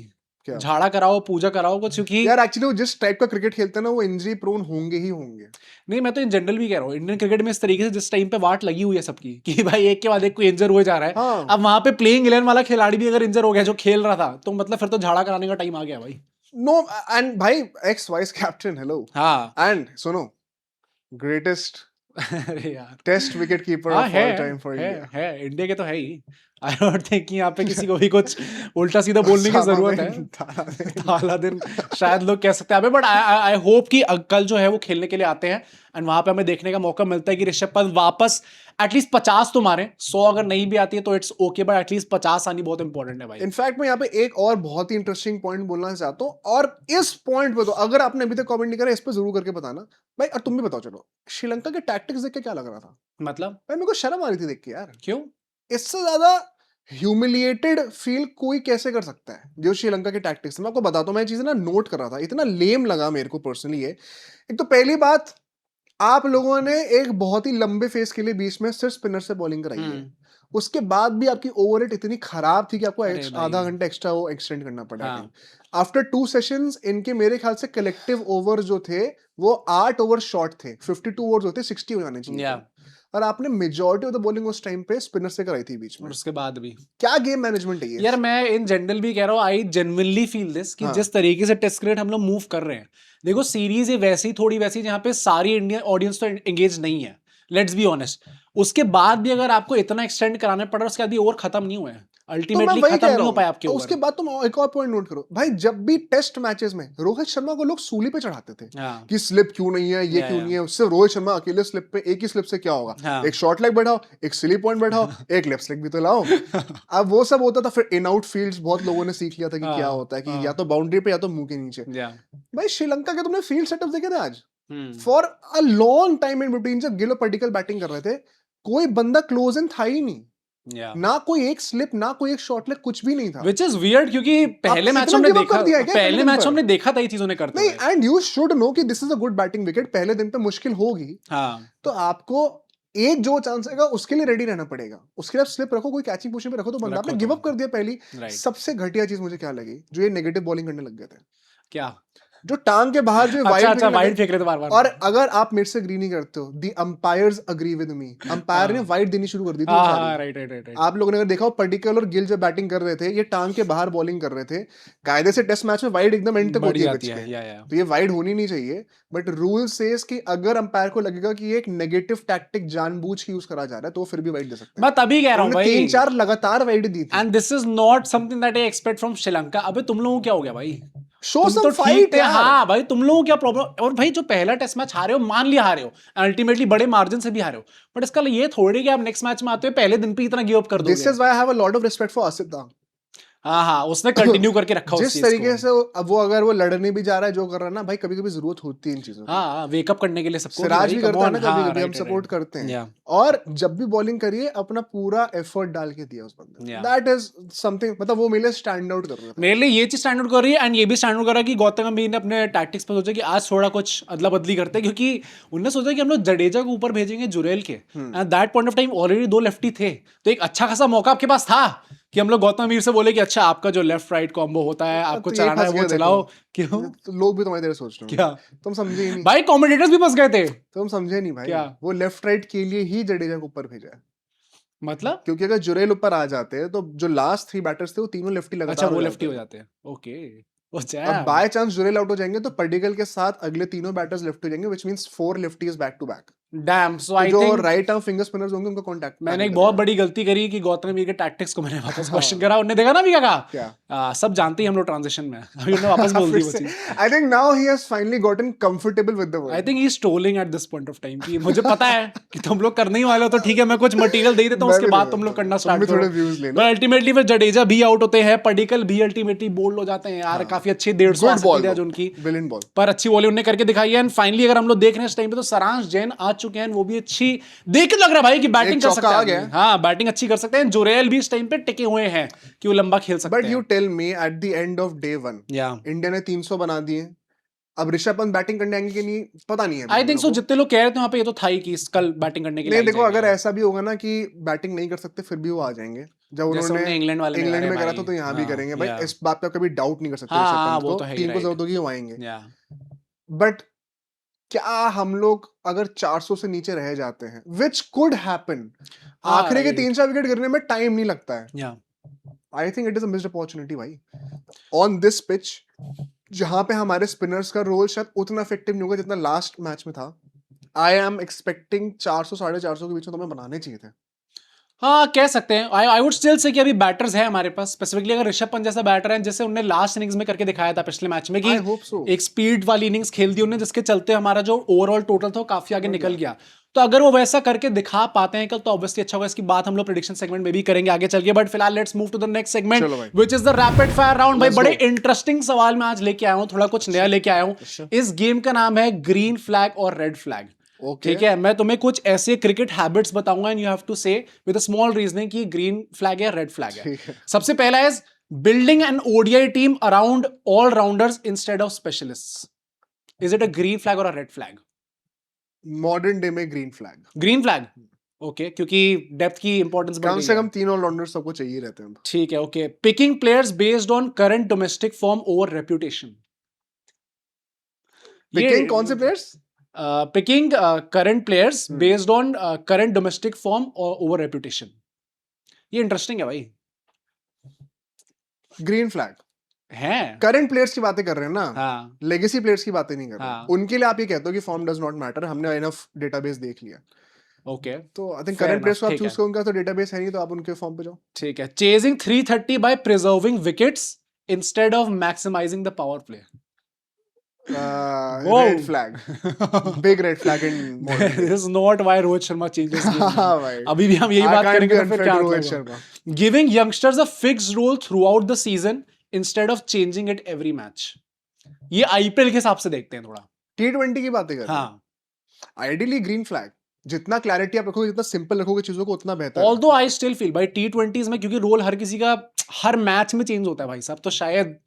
Speaker 2: क्या झाड़ा कराओ पूजा कराओ कुछ, क्योंकि
Speaker 1: यार एक्चुअली वो जिस टाइप का क्रिकेट खेलते हैं ना वो इंजरी प्रोन होंगे ही होंगे।
Speaker 2: नहीं मैं तो इन जनरल भी कह रहा हूँ, इंडियन क्रिकेट में इस तरीके से जिस टाइम पे वाट लगी हुई है सबकी कि भाई एक के बाद एक कोई इंजर हुए जा रहा है। हाँ। अब वहां पे प्लेइंग 11 वाला खिलाड़ी भी अगर इंजर हो गया जो खेल रहा था, तो मतलब फिर तो झाड़ा कराने का टाइम आ गया भाई।
Speaker 1: नो एंड भाई एक्स वाइस कैप्टन, हेलो। हाँ एंड सुनो, ग्रेटेस्ट
Speaker 2: अरे यार
Speaker 1: test wicket keeper of all time for India
Speaker 2: है इंडिया के तो है ही। आई डोंट थिंक कि यहाँ पे किसी को भी कुछ उल्टा सीधा बोलने की जरूरत है। ताला दिन शायद लोग कह सकते हैं, बट आई होप कि कल जो है वो खेलने के लिए आते हैं एंड वहां पे हमें देखने का मौका मिलता है कि ऋषभ पंत वापस एटलीस्ट 50 तो मारे। 100 अगर नहीं भी आती है तो इट्स ओके, बट एटलीस्ट 50 आनी बहुत इंपॉर्टेंट है भाई।
Speaker 1: इनफैक्ट मैं यहाँ पे एक और बहुत ही इंटरेस्टिंग पॉइंट बोलना चाहता हूँ, और इस पॉइंट पे तो अगर आपने अभी तक कमेंट नहीं करा इस पे जरूर करके बताना भाई। और तुम भी बताओ, चलो श्रीलंका के टैक्टिक्स देख के क्या लग रहा था?
Speaker 2: मतलब
Speaker 1: भाई मेरे को शर्म आ रही थी देख के यार।
Speaker 2: क्यों?
Speaker 1: इससे ज्यादा ह्यूमिलिएटेड फील कोई कैसे कर सकता है जो श्रीलंका के टैक्टिक्स। मैं आपको बताता हूँ, मैं चीजें ना नोट कर रहा था, इतना लेम लगा मेरे को पर्सनली ये। एक तो पहली बात, आप लोगों ने एक बहुत ही लंबे फेज के लिए बीच में सिर्फ स्पिनर से बॉलिंग कराई है, उसके बाद भी आपकी ओवररेट इतनी खराब थी कि आपको आधा घंटा एक्स्ट्रा वो एक्सटेंड करना पड़ा। आफ्टर 2 सेशंस इनके मेरे ख्याल से कलेक्टिव ओवर जो थे वो 8 ओवर शॉर्ट थे, 52 ओवर होते 60 हो जाने चाहिए। और आपने मेजॉरिटी ऑफ द बॉलिंग उस टाइम पे स्पिनर से कराई थी बीच में,
Speaker 2: उसके बाद भी
Speaker 1: क्या गेम मैनेजमेंट है ये
Speaker 2: यार। मैं इन जनरल भी कह रहा हूँ, आई जेन्युइनली फील दिस कि जिस तरीके से टेस्ट क्रिकेट हम लोग मूव कर रहे हैं, देखो सीरीज ये वैसी थोड़ी वैसी जहाँ पे सारी इंडियन ऑडियंस तो एंगेज नहीं है, लेट्स बी ऑनेस्ट। उसके बाद भी अगर आपको इतना एक्सटेंड कराने पड़ रहा है, उसके बाद भी ओवर खत्म नहीं हुए हैं, अल्टीमेटली खत्म नहीं हो पाया आपके ओवर।
Speaker 1: उसके बाद तुम एक और पॉइंट नोट करो भाई, जब भी टेस्ट मैचेस में रोहित शर्मा को लोग सूली पे चढ़ाते थे कि स्लिप क्यों नहीं है, ये क्यों नहीं है, उससे रोहित शर्मा अकेले स्लिप पे, एक ही स्लिप से क्या होगा, एक शॉर्ट लेग बैठाओ, एक स्लिप पॉइंट बैठाओ, एक लेफ्ट लेग भी तो लाओ। अब वो सब होता था, फिर इन आउट फील्ड्स बहुत लोगों ने सीख लिया था कि क्या होता है कि या तो बाउंड्री पे या तो मुंह के नीचे। भाई श्रीलंका के तुमने फील्ड सेटअप देखे थे आज? For a long time in between, जब गिल और पडिक्कल बैटिंग कर रहे थे, कोई बंदा क्लोज इन था ही नहीं। ना कोई एक स्लिप, ना कोई एक शॉट लेग, कुछ भी नहीं था।
Speaker 2: Which is weird, क्योंकि पहले मैच हमने देखा था ये चीजों ने करते
Speaker 1: नहीं, एंड यू शुड नो कि this is a good batting wicket, पहले दिन पे मुश्किल होगी। तो आपको एक जो चांस आएगा उसके लिए रेडी रहना पड़ेगा, उसके लिए आप स्लिप रखो, कोई कैचिंग पोजीशन पे रखो तो बंदा। आपने गिव अप कर दिया पहली। सबसे घटिया चीज मुझे क्या लगी, जो ये नेगेटिव बॉलिंग करने लग गए थे, क्या जो टांग के बाहर जो वाइड फेंक रहे थे बार-बार। और अगर आप मेरे से एग्री नहीं करते हो, the umpires agree with me, umpire ने वाइड देनी शुरू कर दी थी। राइट। आप लोगों ने अगर देखा हो, पडिक्कल और गिल जब बैटिंग कर रहे थे, ये टांग के बाहर बॉलिंग कर रहे थे। कायदे से टेस्ट मैच में वाइड एकदम एंड तक होती है पिच के, तो ये वाइड होनी नहीं चाहिए। बट रूल सेज कि अगर अंपायर को लगेगा कि ये एक नेगेटिव टैक्टिक जानबूझ के यूज करा जा रहा है, तो फिर भी वाइड दे सकते हैं।
Speaker 2: मैं तभी कह रहा हूं भाई,
Speaker 1: 3-4 लगातार वाइड दी थी।
Speaker 2: And this is not something that I expect from Sri Lanka. अबे तुम लोगों को क्या हो गया भाई?
Speaker 1: शो सम फाइट यार।
Speaker 2: हाँ भाई, तुम लोगों को क्या प्रॉब्लम? और भाई जो पहला टेस्ट मैच हारे हो, मान लिया हारे हो, अल्टीमेटली बड़े मार्जिन से भी हारे हो, बट इसका ये थोड़ी कि आप नेक्स्ट मैच में आते हो पहले दिन पे इतना गिव अप कर दोगे।
Speaker 1: This is why I have a lot of respect for Asif.
Speaker 2: हाँ, उसने कंटिन्यू करके रखा
Speaker 1: जिस तरीके से अब वो अगर वो लड़ने भी जा रहा है, जो कर रहा है ना भाई, कभी कभी जरूरत होती है इन चीजों की।
Speaker 2: हाँ, वेकअप करने के लिए सबको।
Speaker 1: सिराज भी करता है ना कभी कभी, हम सपोर्ट करते हैं। और जब भी बॉलिंग करिए, अपना पूरा एफर्ट डाल के दिया उस बंदे। दैट इज समथिंग, मतलब वो मेरे लिए स्टैंड आउट कर रहा है।
Speaker 2: मेरे लिए ये चीज स्टैंड आउट कर रही है, एंड ये भी स्टैंड आउट कर रहा है कि गौतम गंभीर ने अपने टैक्टिक्स पर सोचा कि आज थोड़ा कुछ अदला बदली करते हैं, क्योंकि उन्होंने सोचा कि हम लोग जडेजा को ऊपर भेजेंगे जुरेल के, and that point of time already 2 lefty थे, तो एक अच्छा खासा मौका आपके पास था कि हम लोग गौतम गंभीर से बोले कि अच्छा आपका जो लेफ्ट राइट कॉम्बो होता है, आपको चलाना है वो चलाओ। क्यों?
Speaker 1: तो लोग भी तुम्हारी तरह सोच रहे हैं। क्या तुम समझे ही नहीं
Speaker 2: भाई? कमेंटेटर्स भी फंस गए थे।
Speaker 1: तुम समझे नहीं भाई।
Speaker 2: क्या?
Speaker 1: वो लेफ्ट राइट के लिए ही जडेजा को ऊपर भेजा है।
Speaker 2: मतलब
Speaker 1: क्योंकि अगर जुरेल ऊपर आ जाते हैं तो जो लास्ट 3 बैटर्स थे वो तीनों लेफ्टी लगातार।
Speaker 2: अच्छा, वो लेफ्टी हो जाते हैं। ओके।
Speaker 1: अब बाय चांस जुरेल आउट हो जाएंगे तो पडिक्कल के साथ अगले तीनों बैटर्स लेफ्ट हो जाएंगे, which means 4 lefties back to back.
Speaker 2: Damn. So I
Speaker 1: think
Speaker 2: जो
Speaker 1: राइट आर्म फिंगर स्पिनर्स होंगे उनको कांटेक्ट।
Speaker 2: मैंने एक बहुत बड़ी गलती करी कि गौतम गंभीर के टैक्टिक्स को मैंने वापस क्वेश्चन करा। उन्होंने देखा ना भी क्या सब जानते ही हम लोग ट्रांजिशन में। अभी उन्होंने वापस बोल दी वो चीज।
Speaker 1: I think now he has finally gotten comfortable with the word.
Speaker 2: I think he is trolling at this point of time कि मुझे पता है कि तुम लोग करने ही वाले हो, तो ठीक है मैं कुछ मटेरियल दे देता हूं, उसके बाद तुम लोग करना स्टार्ट करो। बट अल्टीमेटली फिर जडेजा भी आउट होते हैं, पडिक्कल भी अल्टीमेटली बोल्ड हो जाते हैं यार। काफी अच्छी 150 बॉल आज उनकी,
Speaker 1: ब्रिलियंट बॉल,
Speaker 2: पर अच्छी बॉलिंग उन्होंने करके दिखाई है। एंड फाइनली अगर हम लोग देख रहे हैं इस टाइम पे, तो सारांश जैन आ चुके हैं, वो भी अच्छी देख के लग रहा है भाई कि बैटिंग कर सकते हैं। हाँ, बैटिंग अच्छी कर सकते हैं। जुरेल भी इस टाइम पे टिके हुए हैं कि वो लंबा खेल सकते हैं।
Speaker 1: But you tell me, at the end of day 1 India ने 300 बना दिए। अब ऋषभ पंत बैटिंग करने आएंगे कि नहीं पता नहीं है।
Speaker 2: आई थिंक सो, जितने लोग कह रहे थे वहां पे ये तो था ही कि कल बैटिंग करने के लिए।
Speaker 1: नहीं देखो, अगर ऐसा भी होगा ना कि बैटिंग नहीं कर सकते फिर भी वो आ जाएंगे, जब उन्होंने इंग्लैंड में करा था तो यहाँ भी करेंगे भाई। इस बात पे कभी डाउट नहीं कर सकते ऋषभ पंत को, टीम को जरूरत होगी वो आएंगे। बट क्या हम लोग अगर 400 से नीचे रह जाते हैं, which could happen, आखिरी के 3-4 विकेट गिरने में टाइम नहीं लगता है। I think it is a missed opportunity भाई। On this pitch, जहां पे हमारे स्पिनर्स का रोल शायद उतना इफेक्टिव नहीं होगा जितना लास्ट मैच में था। I am expecting 400 450 के बीच में तुम्हें बनाने चाहिए थे।
Speaker 2: हाँ कह सकते हैं। आई वुड स्टिल से कि अभी बैटर्स है हमारे पास, स्पेसिफिकली अगर ऋषभ पंत जैसा बैटर है, जैसे उन्होंने लास्ट इनिंग्स में करके दिखाया था पिछले मैच में कि एक स्पीड वाली इनिंग्स खेल दी उन्होंने, जिसके चलते हमारा जो ओवरऑल टोटल था वो काफी आगे निकल गया। तो अगर वो वैसा करके दिखा पाते हैं कल तो ऑब्वियसली अच्छा होगा। इसकी बात हम लोग प्रेडिक्शन सेगमेंट में भी करेंगे आगे चल के, बट फिलहाल let's move to the next segment which is the rapid fire round. भाई बड़े इंटरेस्टिंग सवाल मैं आज लेके आया हूं, थोड़ा कुछ नया लेके आया हूं। इस गेम का नाम है ग्रीन फ्लैग और रेड फ्लैग। ठीक है, मैं तुम्हें कुछ ऐसे क्रिकेट हैबिट्स बताऊंगा एंड यू हैव टू से विद अ स्मॉल रीजनिंग कि ग्रीन फ्लैग है रेड फ्लैग है। सबसे पहला है building an ODI team around all rounders instead of specialists. Is it a green flag और अ रेड फ्लैग?
Speaker 1: मॉडर्न डे में green flag.
Speaker 2: Green flag, okay, क्योंकि depth की इंपॉर्टेंस
Speaker 1: कम से कम 3 ऑलराउंडर सबको चाहिए रहते हैं।
Speaker 2: ठीक है, okay. Picking players based on current domestic form over reputation.
Speaker 1: Picking कौन से players?
Speaker 2: Picking current players based on current domestic form or over reputation. ये इंटरेस्टिंग है भाई।
Speaker 1: ग्रीन फ्लैग
Speaker 2: है।
Speaker 1: करंट प्लेयर्स की बातें कर रहे हैं ना,
Speaker 2: हाँ।
Speaker 1: लेगेसी प्लेयर्स की बातें नहीं कर रहे। उनके लिए आप ये कहते हो कि फॉर्म डज नॉट मैटर, हमने इनफ डेटाबेस देख लिया।
Speaker 2: ओके,
Speaker 1: तो आई थिंक करंट प्लेयर्स को आप चूज करोगे तो डेटाबेस है नहीं, तो आप उनके फॉर्म पे जाओ।
Speaker 2: ठीक है। Chasing 330 by preserving wickets instead of maximising the power play.
Speaker 1: Red flag, big red flag in modern.
Speaker 2: This is not why Rohit Sharma changes game. अभी भी हम यही बात करेंगे तो फिर क्या होगा? Giving youngsters a fixed role throughout the season instead of changing it every match. ये आईपीएल के हिसाब से देखते हैं थोड़ा।
Speaker 1: T20 की बातें कर रहे हैं। हाँ। Ideally green flag. जितना क्लैरिटी आप रखोगे, जितना सिंपल रखोगे चीजों को, उतना बेहतर।
Speaker 2: Although I still feel भाई T20s में क्योंकि रोल हर किसी का हर मैच में चेंज होता है भाई साहब, तो शायद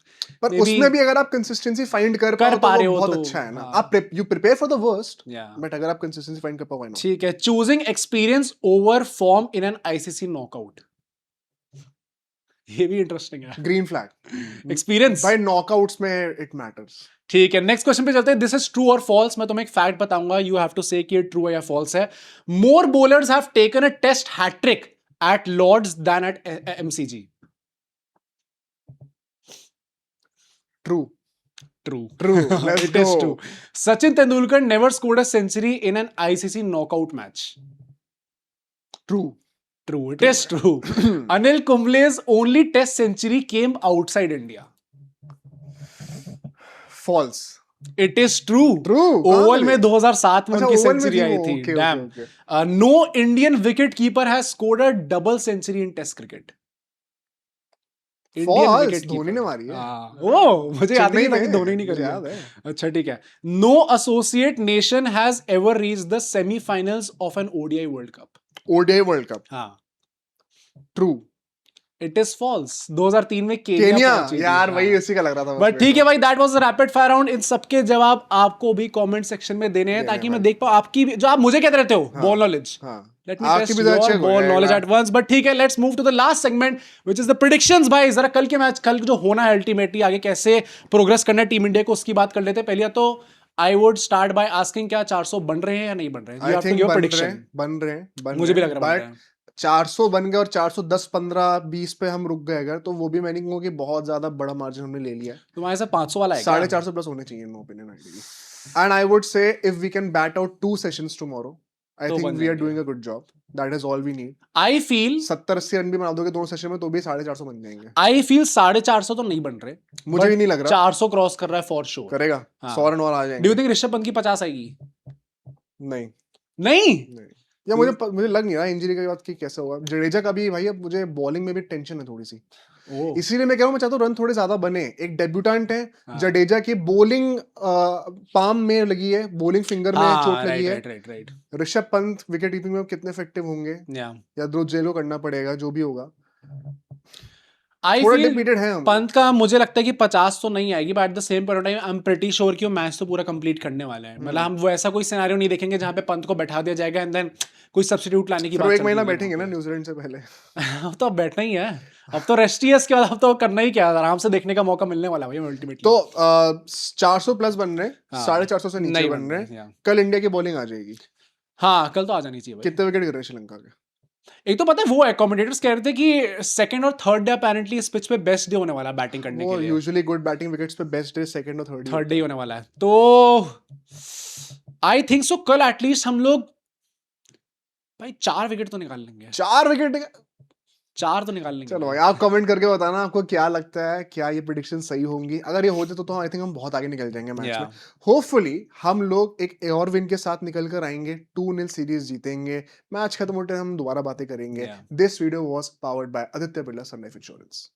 Speaker 1: पर उसमें भी अगर आप कंसिस्टेंसी फाइंड कर पा रहे हो तो बहुत अच्छा है ना। आप you prepare for the worst, but अगर आप कंसिस्टेंसी फाइंड कर पाओ।
Speaker 2: ठीक है। Choosing experience over form in an ICC knockout. ये भी इंटरेस्टिंग है।
Speaker 1: Green flag.
Speaker 2: एक्सपीरियंस
Speaker 1: भाई नॉकआउट्स में इट मैटर्स।
Speaker 2: ठीक है, नेक्स्ट क्वेश्चन पे चलते हैं। दिस इज ट्रू और फॉल्स। मैं तुम्हें एक फैक्ट बताऊंगा, यू हैव टू से कि ट्रू है या फॉल्स है। More bowlers have taken a test hat trick at Lord's than at MCG.
Speaker 1: True.
Speaker 2: It is true. Sachin Tendulkar never scored a century in an ICC knockout match.
Speaker 1: True.
Speaker 2: It is true. Anil Kumble's only test century came outside India.
Speaker 1: False.
Speaker 2: It is true. Oval में 2007 में उनकी century आई थी। Damn. No Indian wicket keeper has scored a double century in Test cricket.
Speaker 1: Dhoni ने मारी है।
Speaker 2: ओ मुझे याद नहीं था कि धोनी नहीं करी। अच्छा ठीक है। No associate nation has ever reached the semifinals of an ODI World Cup.
Speaker 1: ODI World Cup,
Speaker 2: हाँ।
Speaker 1: ट्रू।
Speaker 2: It is false. 2003 में
Speaker 1: केन्या यार वही उसी का लग रहा था।
Speaker 2: बट ठीक है भाई, that was the rapid fire round. इन सबके जवाब आपको भी कमेंट सेक्शन में देने हैं ताकि मैं देख पाऊं आपकी जो आप मुझे कहते रहते हो ball knowledge. Let me test your ball knowledge at once. But ठीक है, let's move to the last segment, which is the predictions. भाई जरा कल के मैच, कल जो होना है अल्टीमेटली आगे कैसे प्रोग्रेस करना है टीम इंडिया को, उसकी बात कर लेते हैं। पहले तो I would start by asking क्या 400 बन रहे हैं या नहीं बन रहे हैं? You have to give a prediction.
Speaker 1: बन रहे हैं।
Speaker 2: मुझे भी लग रहा है
Speaker 1: 400 बन गए और 410 15 20 पे हम रुक गए अगर, तो वो भी मैंने कहूंगा कि बहुत ज्यादा बड़ा मार्जिन हमने ले लिया है।
Speaker 2: तुम्हारे से 500 वाला है।
Speaker 1: 450 प्लस होने चाहिए in my opinion ideally. And I would say if we can bat out 2 sessions tomorrow, I think we are doing a good job. That is all we need.
Speaker 2: I feel
Speaker 1: 70-80 run भी बना दोगे दोनों session में तो भी 450 बन जाएंगे।
Speaker 2: I feel 450 तो नहीं बन रहे।
Speaker 1: मुझे भी नहीं लग रहा।
Speaker 2: 400 क्रॉस कर रहा है फॉर श्योर।
Speaker 1: करेगा। 100 रन और आ जाएंगे।
Speaker 2: Do you think Rishabh Pant की 50 आएगी?
Speaker 1: नहीं। या मुझे लग नहीं रहा इंजरी के बाद कि कैसे होगा। जडेजा का भी भाई अब मुझे बॉलिंग में भी टेंशन है थोड़ी सी। इसीलिए मैं कह रहा हूँ मैं चाहता हूँ रन थोड़े ज्यादा बने। एक डेब्यूटेंट है, जडेजा की बॉलिंग पाम में लगी है, बॉलिंग फिंगर में चोट लगी है। ऋषभ पंत विकेट कीपिंग में कितने इफेक्टिव होंगे या ध्रुव जेल को करना पड़ेगा, जो भी होगा।
Speaker 2: पंत का मुझे लगता है कि 50 तो नहीं आएगी, but at the same point of time I am pretty sure कि वो मैच तो पूरा कंप्लीट करने वाले हैं। मतलब हम वो ऐसा कोई सिनेरियो नहीं देखेंगे जहां पे पंत को बैठा दिया जाएगा एंड देन कोई सब्स्टिट्यूट लाने की बात।
Speaker 1: एक महीना बैठेंगे ना न्यूजीलैंड से पहले।
Speaker 2: अब तो अब बैठना ही है। अब तो रेस्ट ही है, इसके बाद अब तो करना ही क्या, आराम से देखने का मौका मिलने वाला है अल्टीमेटली।
Speaker 1: तो 400 प्लस बन रहे, 450 से नीचे बन रहे। कल इंडिया की बॉलिंग आ जाएगी।
Speaker 2: हाँ कल तो आ जानी चाहिए।
Speaker 1: कितने विकेट गिर रहे श्रीलंका के?
Speaker 2: एक तो पता है वो है, कमेंटेटर्स कह रहे थे कि सेकंड और थर्ड डे अपेरेंटली इस पिच पे बेस्ट डे होने वाला है बैटिंग करने के लिए।
Speaker 1: यूजुअली गुड बैटिंग विकेट्स पे बेस्ट डे सेकंड और
Speaker 2: थर्ड डे होने वाला है। तो आई थिंक सो कल एटलीस्ट हम लोग भाई 4 विकेट तो निकाल लेंगे,
Speaker 1: 4 विकेट।
Speaker 2: 4 तो निकाल लेंगे
Speaker 1: चलो
Speaker 2: भाई।
Speaker 1: भाई, आप कमेंट करके बताना आपको क्या लगता है, क्या ये प्रेडिक्शन सही होंगी। अगर ये होते तो आई थिंक हम बहुत आगे निकल जाएंगे मैच में। होपफुली हम लोग एक और विन के साथ निकल कर आएंगे, 2-0 सीरीज जीतेंगे, मैच खत्म होते हम दोबारा बातें करेंगे। This video was powered by Aditya Birla Sun Life insurance.